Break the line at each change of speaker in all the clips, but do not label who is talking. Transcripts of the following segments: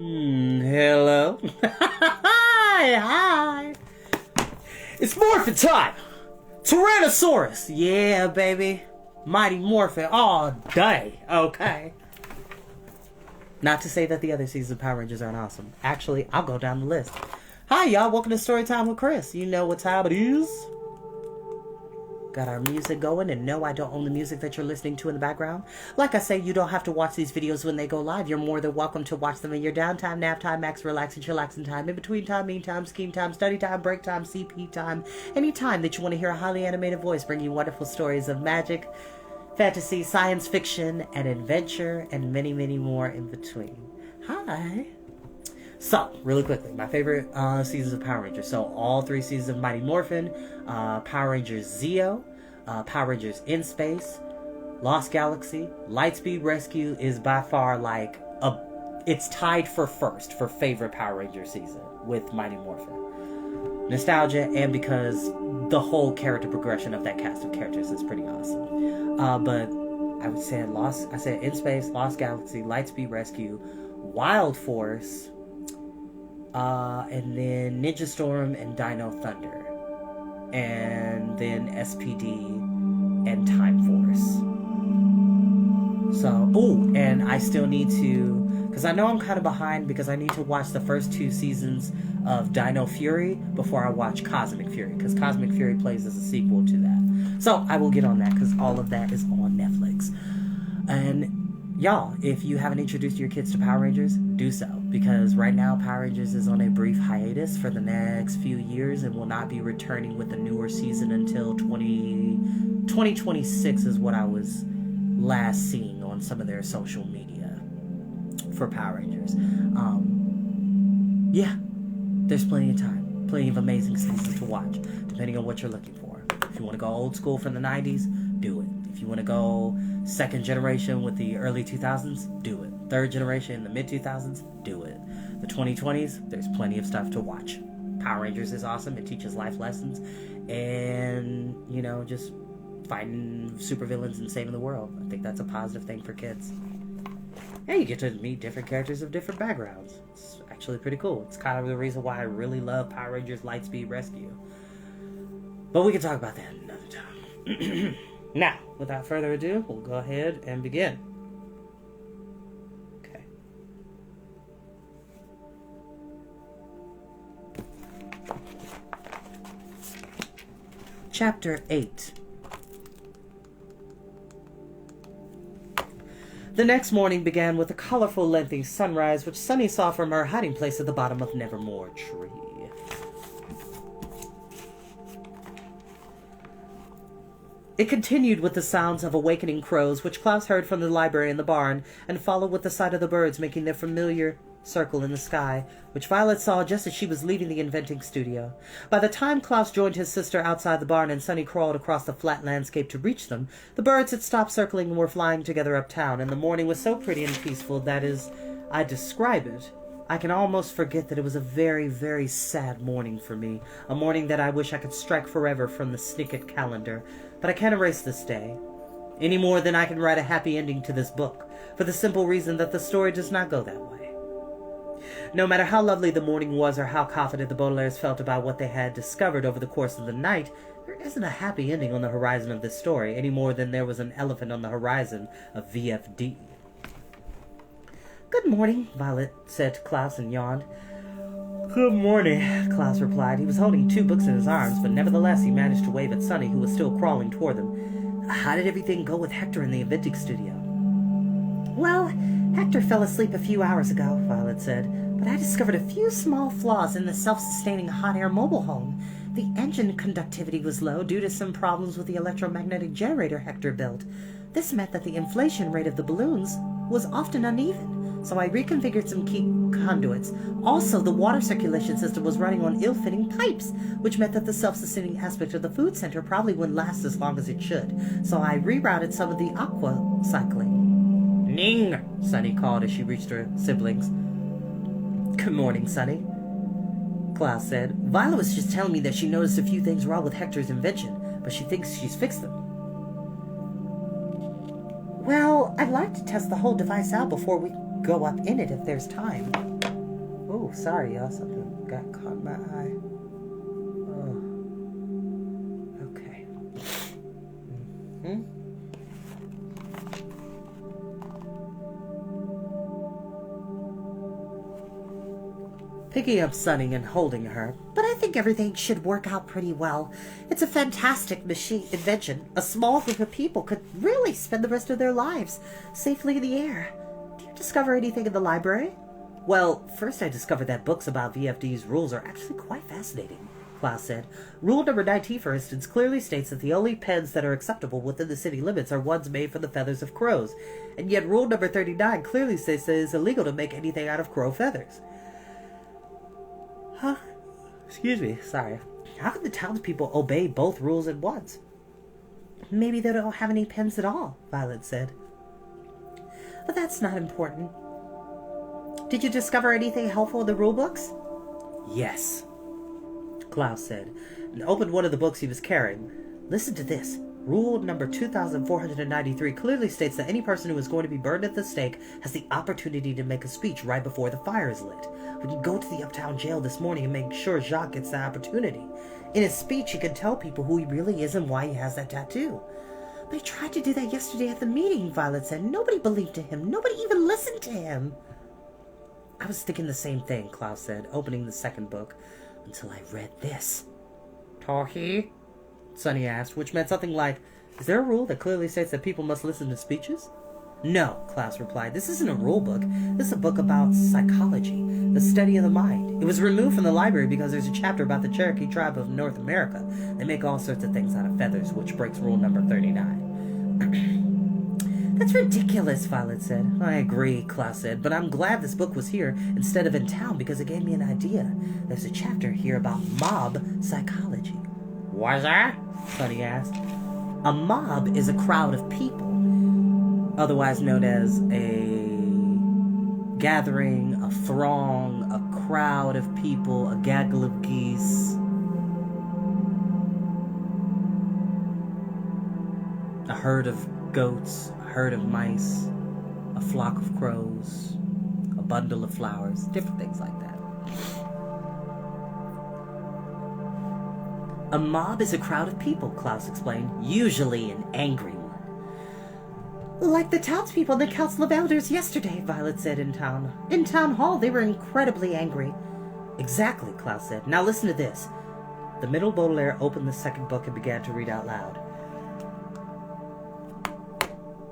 Hello. Hi. It's morphin' time. Tyrannosaurus. Yeah, baby. Mighty Morphin all day. Okay. Not to say that the other seasons of Power Rangers aren't awesome. Actually, I'll go down the list. Hi, y'all. Welcome to Storytime with Chris. You know what time it is. Got our music going, and no, I don't own the music that you're listening to in the background. Like I say, you don't have to watch these videos when they go live. You're more than welcome to watch them in your downtime, nap time, max relaxing, chillaxing time, in between time, mean time, scheme time, study time, break time, CP time, any time that you want to hear a highly animated voice bring you wonderful stories of magic, fantasy, science fiction, and adventure, and many, many more in between. Hi. So, really quickly, my favorite seasons of Power Rangers. So, all 3 seasons of Mighty Morphin, Power Rangers Zeo, Power Rangers in Space, Lost Galaxy, Lightspeed Rescue is by far like it's tied for first for favorite Power Ranger season with Mighty Morphin. Nostalgia, and because the whole character progression of that cast of characters is pretty awesome. But I would say I said In Space, Lost Galaxy, Lightspeed Rescue, Wild Force, and then Ninja Storm and Dino Thunder, and then SPD and Time Force. So, and I still need to, because I know I'm kind of behind, because I need to watch the first 2 seasons of Dino Fury before I watch Cosmic Fury, because Cosmic Fury plays as a sequel to that. So I will get on that, because all of that is on Netflix. And y'all, if you haven't introduced your kids to Power Rangers, do so. Because right now, Power Rangers is on a brief hiatus for the next few years and will not be returning with a newer season until 2026 is what I was last seeing on some of their social media for Power Rangers. Yeah, there's plenty of time. Plenty of amazing seasons to watch, depending on what you're looking for. If you want to go old school from the 90s, do it. If you want to go second generation with the early 2000s, do it. Third generation in the mid 2000s, do it. The 2020s, there's plenty of stuff to watch. Power Rangers is awesome. It teaches life lessons and, just fighting supervillains and saving the world. I think that's a positive thing for kids. And you get to meet different characters of different backgrounds. It's actually pretty cool. It's kind of the reason why I really love Power Rangers Lightspeed Rescue. But we can talk about that another time. Now, without further ado, we'll go ahead and begin. Okay. Chapter 8. The next morning began with a colorful, lengthy sunrise, which Sunny saw from her hiding place at the bottom of Nevermore Tree. It continued with the sounds of awakening crows, which Klaus heard from the library in the barn, and followed with the sight of the birds making their familiar circle in the sky, which Violet saw just as she was leaving the inventing studio. By the time Klaus joined his sister outside the barn and Sunny crawled across the flat landscape to reach them, the birds had stopped circling and were flying together uptown, and the morning was so pretty and peaceful that, as I describe it, I can almost forget that it was a very, very sad morning for me, a morning that I wish I could strike forever from the Snicket calendar. But I can't erase this day, any more than I can write a happy ending to this book, for the simple reason that the story does not go that way. No matter how lovely the morning was or how confident the Baudelaires felt about what they had discovered over the course of the night, there isn't a happy ending on the horizon of this story, any more than there was an elephant on the horizon of VFD. "Good morning," Violet said to Klaus and yawned. "Good morning," Klaus replied. He was holding 2 books in his arms, but nevertheless he managed to wave at Sunny, who was still crawling toward them. "How did everything go with Hector in the inventing studio?" "Well, Hector fell asleep a few hours ago," Violet said, "but I discovered a few small flaws in the self-sustaining hot air mobile home. The engine conductivity was low due to some problems with the electromagnetic generator Hector built. This meant that the inflation rate of the balloons was often uneven, so I reconfigured some key conduits. Also, the water circulation system was running on ill-fitting pipes, which meant that the self-sustaining aspect of the food center probably wouldn't last as long as it should, so I rerouted some of the aqua cycling." "Ning!" Sunny called as she reached her siblings. "Good morning, Sunny," Klaus said. "Violet was just telling me that she noticed a few things wrong with Hector's invention, but she thinks she's fixed them." "Well, I'd like to test the whole device out before we go up in it if there's time." Oh, sorry, y'all. Something got caught in my eye. Oh. Okay. Picking up Sunny and holding her. But I think everything should work out pretty well. It's a fantastic machine invention. A small group of people could really spend the rest of their lives safely in the air. Do you discover anything in the library? Well, first I discovered that books about VFD's rules are actually quite fascinating, Klaus said. Rule number 19, for instance, clearly states that the only pens that are acceptable within the city limits are ones made from the feathers of crows. And yet rule number 39 clearly states that it is illegal to make anything out of crow feathers. Huh? Excuse me, sorry. How can the townspeople obey both rules at once? Maybe they don't have any pens at all, Violet said. But that's not important. Did you discover anything helpful in the rule books? Yes, Klaus said, and opened one of the books he was carrying. Listen to this. Rule number 2493 clearly states that any person who is going to be burned at the stake has the opportunity to make a speech right before the fire is lit. We can go to the uptown jail this morning and make sure Jacques gets the opportunity. In his speech, he can tell people who he really is and why he has that tattoo. But he tried to do that yesterday at the meeting, Violet said. Nobody believed in him. Nobody even listened to him. I was thinking the same thing, Klaus said, opening the second book, until I read this. Tahi? Sunny asked, which meant something like, is there a rule that clearly states that people must listen to speeches? No, Klaus replied. This isn't a rule book. This is a book about psychology, the study of the mind. It was removed from the library because there's a chapter about the Cherokee tribe of North America. They make all sorts of things out of feathers, which breaks rule number 39. That's ridiculous, Violet said. I agree, Klaus said, but I'm glad this book was here instead of in town because it gave me an idea. There's a chapter here about mob psychology. What's that? Sunny asked. A mob is a crowd of people, otherwise known as a gathering, a throng, a crowd of people, a gaggle of geese. A herd of goats, a herd of mice, a flock of crows, a bundle of flowers, different things like that. A mob is a crowd of people, Klaus explained, usually an angry one. Like the townspeople in the Council of Elders yesterday, Violet said in town. In town hall, they were incredibly angry. Exactly, Klaus said. Now listen to this. The middle Baudelaire opened the second book and began to read out loud.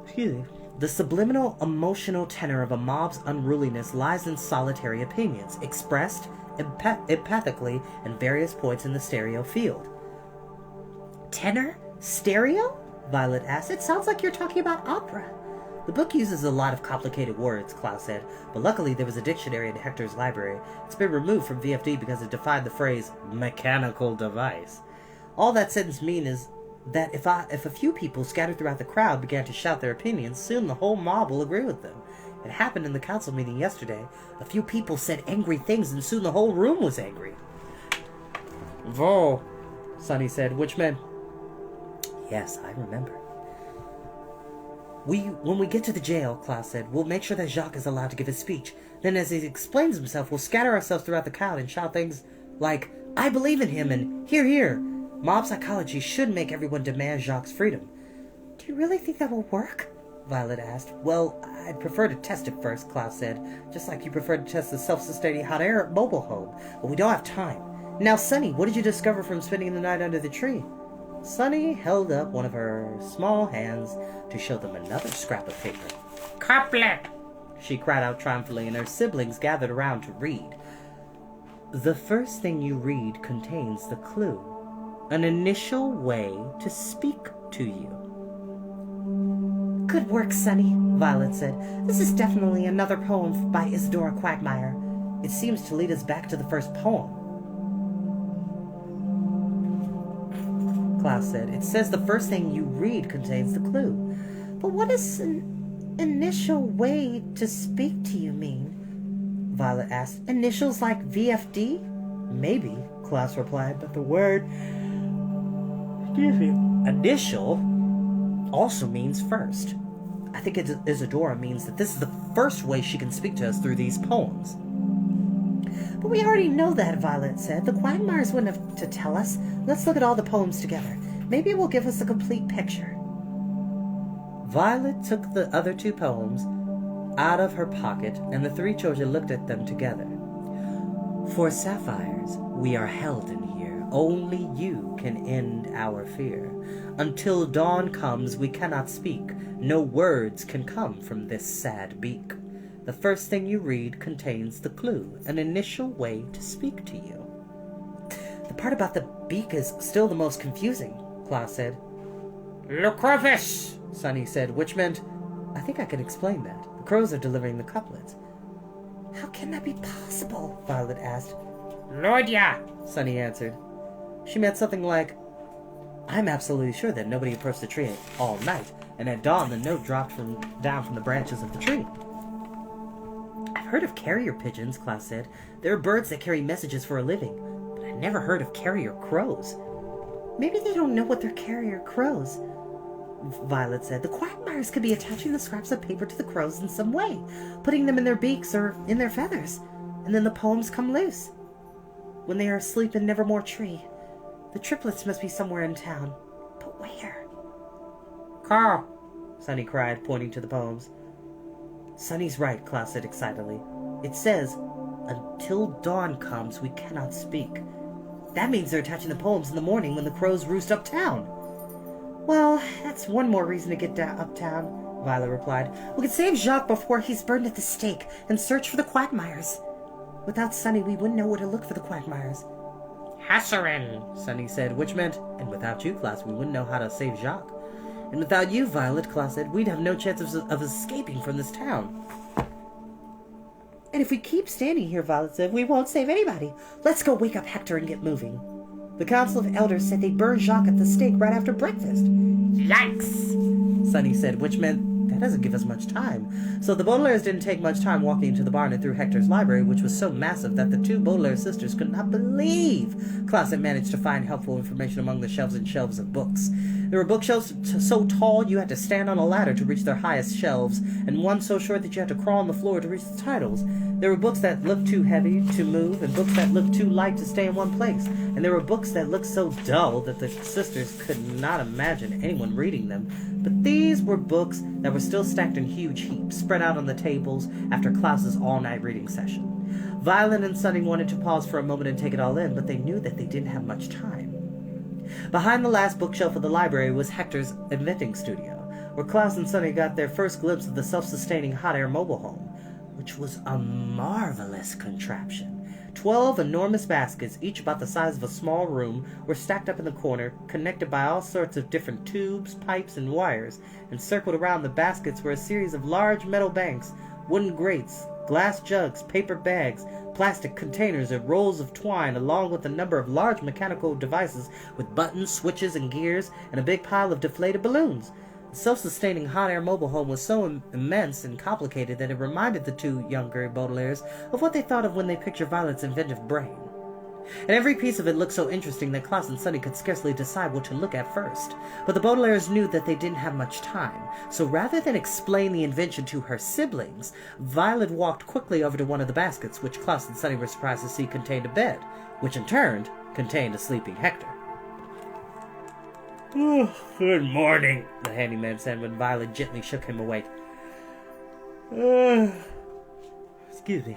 Excuse me. The subliminal emotional tenor of a mob's unruliness lies in solitary opinions, expressed empathically in various points in the stereo field. Tenor? Stereo? Violet asked. It sounds like you're talking about opera. The book uses a lot of complicated words, Klaus said, but luckily there was a dictionary in Hector's library. It's been removed from VFD because it defined the phrase mechanical device. All that sentence means is that if a few people scattered throughout the crowd began to shout their opinions, soon the whole mob will agree with them. It happened in the council meeting yesterday. A few people said angry things, and soon the whole room was angry. Vo, Sunny said, which meant, yes, I remember. When we get to the jail, Klaus said, we'll make sure that Jacques is allowed to give his speech. Then as he explains himself, we'll scatter ourselves throughout the crowd and shout things like, I believe in him, and hear, hear. Mob psychology should make everyone demand Jacques' freedom. Do you really think that will work? Violet asked. Well, I'd prefer to test it first, Klaus said, just like you prefer to test the self-sustaining hot air mobile home, but we don't have time. Now, Sunny, what did you discover from spending the night under the tree? Sunny held up one of her small hands to show them another scrap of paper. Couplet! She cried out triumphantly, and her siblings gathered around to read. The first thing you read contains the clue, an initial way to speak to you. Good work, Sunny, Violet said. This is definitely another poem by Isadora Quagmire. It seems to lead us back to the first poem. Klaus said, it says the first thing you read contains the clue. But what does an initial way to speak to you mean? Violet asked. Initials like VFD? Maybe, Klaus replied, but the word initial also means first. I think Isadora means that this is the first way she can speak to us through these poems. But we already know that, Violet said. The Quagmires wouldn't have to tell us. Let's look at all the poems together. Maybe it will give us a complete picture. Violet took the other 2 poems out of her pocket, and the 3 children looked at them together. For sapphires, we are held in here. Only you can end our fear. Until dawn comes, we cannot speak. No words can come from this sad beak. The first thing you read contains the clue, an initial way to speak to you. The part about the beak is still the most confusing, Klaus said. Lucrovis, Sunny said, which meant, I think I can explain that. The crows are delivering the couplets. How can that be possible? Violet asked. Lordia, Sunny answered. She meant something like, I'm absolutely sure that nobody approached the tree all night, and at dawn the note dropped down from the branches of the tree. I've heard of carrier pigeons, Klaus said. There are birds that carry messages for a living, but I never heard of carrier crows. Maybe they don't know what they're carrier crows, Violet said. The Quagmires could be attaching the scraps of paper to the crows in some way, putting them in their beaks or in their feathers, and then the poems come loose. When they are asleep in Nevermore Tree, the triplets must be somewhere in town. But where? Carl, Sunny cried, pointing to the poems. Sunny's right, Klaus said excitedly. It says, until dawn comes, we cannot speak. That means they're attaching the poems in the morning when the crows roost uptown. Well, that's one more reason to get uptown, Violet replied. We could save Jacques before he's burned at the stake and search for the Quagmires. Without Sunny, we wouldn't know where to look for the Quagmires. Hasserin, Sunny said, which meant, and without you, Klaus, we wouldn't know how to save Jacques. And without you, Violet, Klaus said, we'd have no chance of escaping from this town. And if we keep standing here, Violet said, we won't save anybody. Let's go wake up Hector and get moving. The Council of Elders said they'd burn Jacques at the stake right after breakfast. Yikes, Sunny said, which meant that doesn't give us much time. So the Baudelaires didn't take much time walking into the barn and through Hector's library, which was so massive that the 2 Baudelaire sisters could not believe Klaus had managed to find helpful information among the shelves and shelves of books. There were bookshelves so tall you had to stand on a ladder to reach their highest shelves, and one so short that you had to crawl on the floor to reach the titles. There were books that looked too heavy to move, and books that looked too light to stay in one place. And there were books that looked so dull that the sisters could not imagine anyone reading them. But these were books that were still stacked in huge heaps, spread out on the tables after Klaus's all-night reading session. Violet and Sunny wanted to pause for a moment and take it all in, but they knew that they didn't have much time. Behind the last bookshelf of the library was Hector's inventing studio, where Klaus and Sunny got their first glimpse of the self-sustaining hot air mobile home, which was a marvelous contraption. 12 enormous baskets, each about the size of a small room, were stacked up in the corner, connected by all sorts of different tubes, pipes, and wires, and circled around the baskets were a series of large metal banks, wooden grates, glass jugs, paper bags, plastic containers, and rolls of twine, along with a number of large mechanical devices with buttons, switches, and gears, and a big pile of deflated balloons. The self-sustaining hot air mobile home was so immense and complicated that it reminded the 2 younger Baudelaires of what they thought of when they pictured Violet's inventive brain. And every piece of it looked so interesting that Klaus and Sunny could scarcely decide what to look at first. But the Baudelaires knew that they didn't have much time, so rather than explain the invention to her siblings, Violet walked quickly over to one of the baskets, which Klaus and Sunny were surprised to see contained a bed, which in turn contained a sleeping Hector. Oh, good morning, the handyman said when Violet gently shook him awake. Excuse me.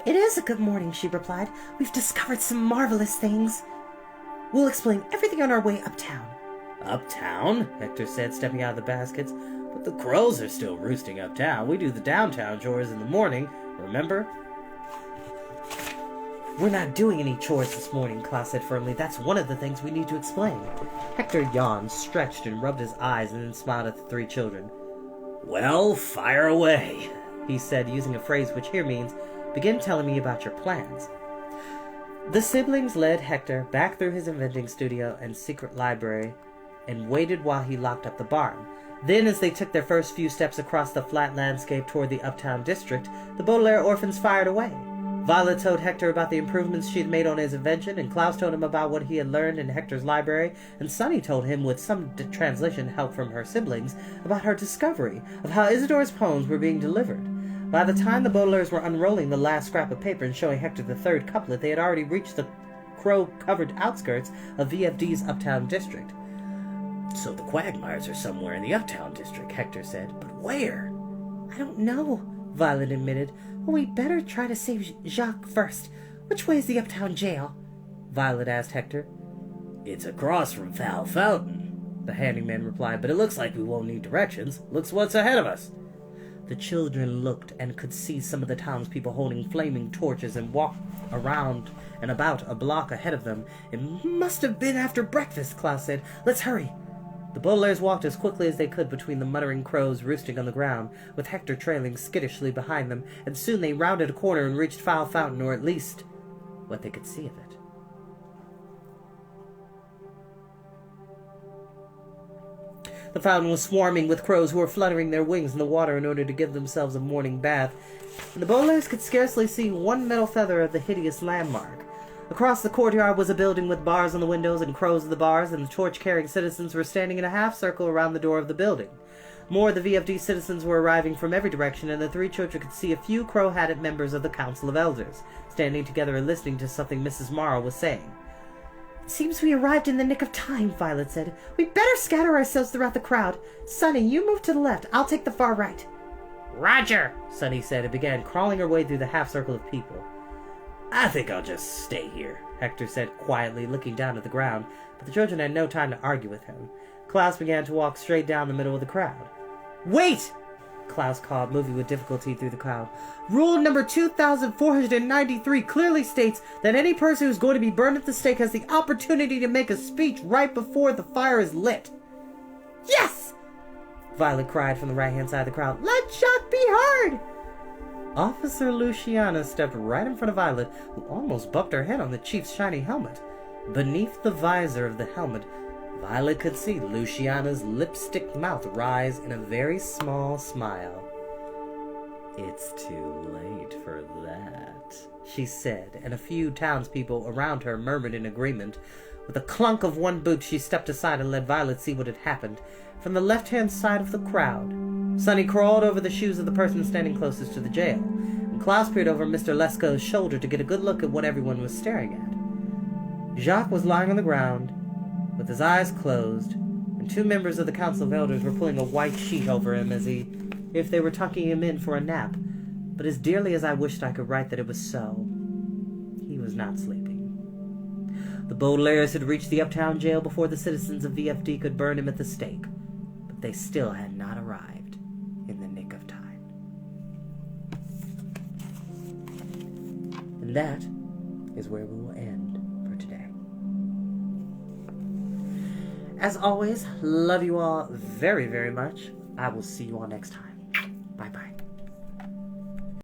It is a good morning, she replied. We've discovered some marvelous things. We'll explain everything on our way uptown. Uptown? Hector said, stepping out of the baskets. But the crows are still roosting uptown. We do the downtown chores in the morning, remember? We're not doing any chores this morning, Klaus said firmly. That's one of the things we need to explain. Hector yawned, stretched, and rubbed his eyes, and then smiled at the 3 children. Well, fire away, he said, using a phrase which here means, begin telling me about your plans. The siblings led Hector back through his inventing studio and secret library and waited while he locked up the barn. Then, as they took their first few steps across the flat landscape toward the uptown district, the Baudelaire orphans fired away. Violet told Hector about the improvements she had made on his invention, and Klaus told him about what he had learned in Hector's library, and Sunny told him, with some translation help from her siblings, about her discovery of how Isidore's poems were being delivered. By the time the Baudelaires were unrolling the last scrap of paper and showing Hector the third couplet, they had already reached the crow-covered outskirts of VFD's uptown district. "So the Quagmires are somewhere in the uptown district," Hector said. "But where?" "I don't know," Violet admitted. "Well, we'd better try to save Jacques first. Which way is the uptown jail?" Violet asked Hector. "It's across from Foul Fountain," the handyman replied, "but it looks like we won't need directions. Looks what's ahead of us." The children looked and could see some of the townspeople holding flaming torches and walk around and about a block ahead of them. "It must have been after breakfast," Klaus said. "Let's hurry." The Baudelaires walked as quickly as they could between the muttering crows roosting on the ground, with Hector trailing skittishly behind them, and soon they rounded a corner and reached Foul Fountain, or at least what they could see of it. The fountain was swarming with crows who were fluttering their wings in the water in order to give themselves a morning bath, and the Baudelaires could scarcely see one metal feather of the hideous landmark. Across the courtyard was a building with bars on the windows and crows at the bars, and the torch-carrying citizens were standing in a half-circle around the door of the building. More of the VFD citizens were arriving from every direction, and the three children could see a few crow-hatted members of the Council of Elders, standing together and listening to something Mrs. Morrow was saying. "It seems we arrived in the nick of time," Violet said. "We'd better scatter ourselves throughout the crowd. Sonny, you move to the left. I'll take the far right." "Roger," Sonny said, and began crawling her way through the half-circle of people. "I think I'll just stay here," Hector said quietly, looking down at the ground, but the children had no time to argue with him. Klaus began to walk straight down the middle of the crowd. "Wait!" Klaus called, moving with difficulty through the crowd. "Rule number 2493 clearly states that any person who's going to be burned at the stake has the opportunity to make a speech right before the fire is lit." "Yes!" Violet cried from the right-hand side of the crowd. "Let Jacques be heard!" Officer Luciana stepped right in front of Violet, who almost bumped her head on the chief's shiny helmet. Beneath the visor of the helmet, Violet could see Luciana's lipstick mouth rise in a very small smile. "It's too late for that," she said, and a few townspeople around her murmured in agreement. With a clunk of one boot, she stepped aside and let Violet see what had happened. From the left-hand side of the crowd, Sonny crawled over the shoes of the person standing closest to the jail, and Klaus peered over Mr. Lesko's shoulder to get a good look at what everyone was staring at. Jacques was lying on the ground, with his eyes closed, and two members of the Council of Elders were pulling a white sheet over him if they were tucking him in for a nap. But as dearly as I wished I could write that it was so, he was not sleeping. The Baudelaires had reached the uptown jail before the citizens of VFD could burn him at the stake, but they still had not arrived in the nick of time. And that is where we will end for today. As always, love you all very, very much. I will see you all next time. Bye-bye.